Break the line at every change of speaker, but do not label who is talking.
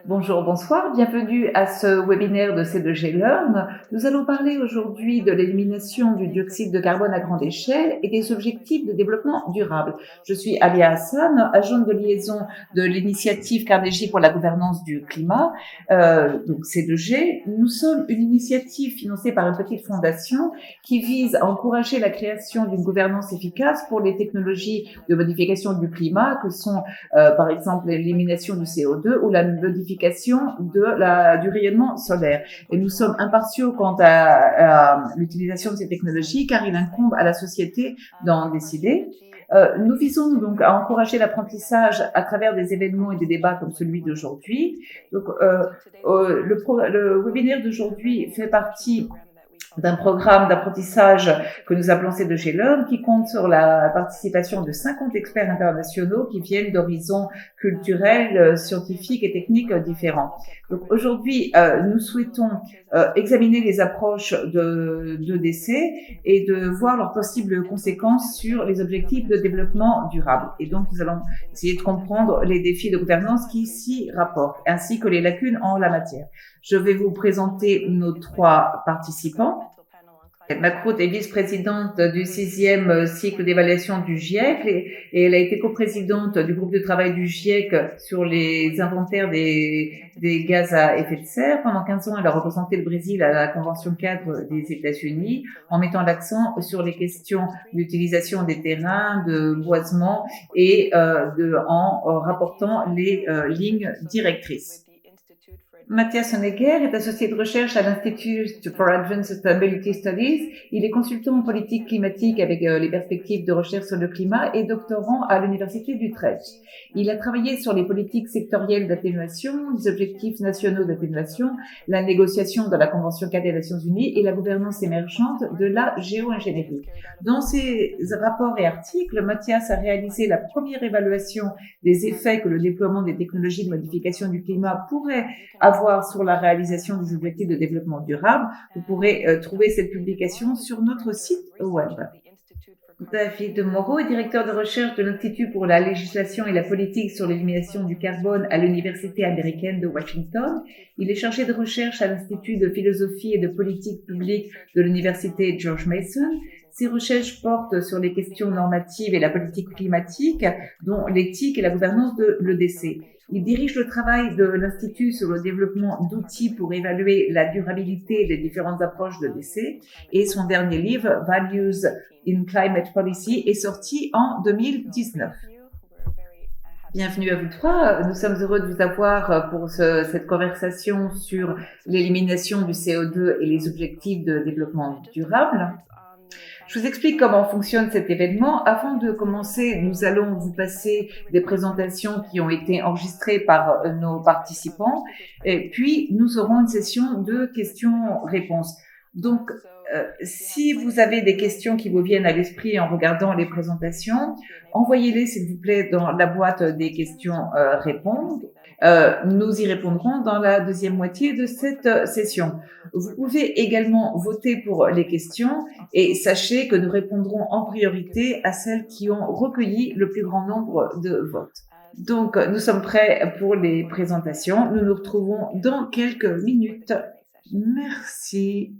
Bonjour, bonsoir, bienvenue à ce webinaire de C2G Learn. Nous allons parler aujourd'hui de l'élimination du dioxyde de carbone à grande échelle et des objectifs de développement durable. Je suis Alia Hassan, agente de liaison de l'initiative Carnegie pour la gouvernance du climat, donc C2G. Nous sommes une initiative financée par une petite fondation qui vise à encourager la création d'une gouvernance efficace pour les technologies de modification du climat que sont par exemple l'élimination du CO2 ou la modification du rayonnement solaire. Et nous sommes impartiaux quant à l'utilisation de ces technologies car il incombe à la société d'en décider. Nous visons donc à encourager l'apprentissage à travers des événements et des débats comme celui d'aujourd'hui. Donc, le webinaire d'aujourd'hui fait partie d'un programme d'apprentissage que nous appelons C2G Learn, qui compte sur la participation de 50 experts internationaux qui viennent d'horizons culturels, scientifiques et techniques différents. Donc aujourd'hui, nous souhaitons examiner les approches de décès et de voir leurs possibles conséquences sur les objectifs de développement durable. Et donc, nous allons essayer de comprendre les défis de gouvernance qui s'y rapportent, ainsi que les lacunes en la matière. Je vais vous présenter nos trois participants. Macroute est vice-présidente du 6e cycle d'évaluation du GIEC et elle a été coprésidente du groupe de travail du GIEC sur les inventaires des gaz à effet de serre. Pendant 15 ans, elle a représenté le Brésil à la Convention cadre des États-Unis en mettant l'accent sur les questions d'utilisation des terrains, de boisement et en rapportant les lignes directrices. Mathias Honegger est associé de recherche à l'Institute for Advanced Sustainability Studies. Il est consultant en politique climatique avec les perspectives de recherche sur le climat et doctorant à l'Université d'Utrecht. Il a travaillé sur les politiques sectorielles d'atténuation, les objectifs nationaux d'atténuation, la négociation de la Convention cadre des Nations Unies et la gouvernance émergente de la géo-ingénierie. Dans ses rapports et articles, Mathias a réalisé la première évaluation des effets que le déploiement des technologies de modification du climat pourrait avoir sur la réalisation des objectifs de développement durable. Vous pourrez trouver cette publication sur notre site web. David Moreau est directeur de recherche de l'Institut pour la législation et la politique sur l'élimination du carbone à l'Université américaine de Washington. Il est chargé de recherche à l'Institut de philosophie et de politique publique de l'Université George Mason. Ses recherches portent sur les questions normatives et la politique climatique, dont l'éthique et la gouvernance de l'EDC. Il dirige le travail de l'Institut sur le développement d'outils pour évaluer la durabilité des différentes approches de l'EDC et son dernier livre, Values in Climate Policy, est sorti en 2019. Bienvenue à vous trois. Nous sommes heureux de vous avoir pour cette conversation sur l'élimination du CO2 et les objectifs de développement durable. Je vous explique comment fonctionne cet événement. Avant de commencer, nous allons vous passer des présentations qui ont été enregistrées par nos participants. Et puis, nous aurons une session de questions-réponses. Donc, si vous avez des questions qui vous viennent à l'esprit en regardant les présentations, envoyez-les, s'il vous plaît, dans la boîte des questions-réponses. Nous y répondrons dans la deuxième moitié de cette session. Vous pouvez également voter pour les questions et sachez que nous répondrons en priorité à celles qui ont recueilli le plus grand nombre de votes. Donc, nous sommes prêts pour les présentations. Nous nous retrouvons dans quelques minutes. Merci.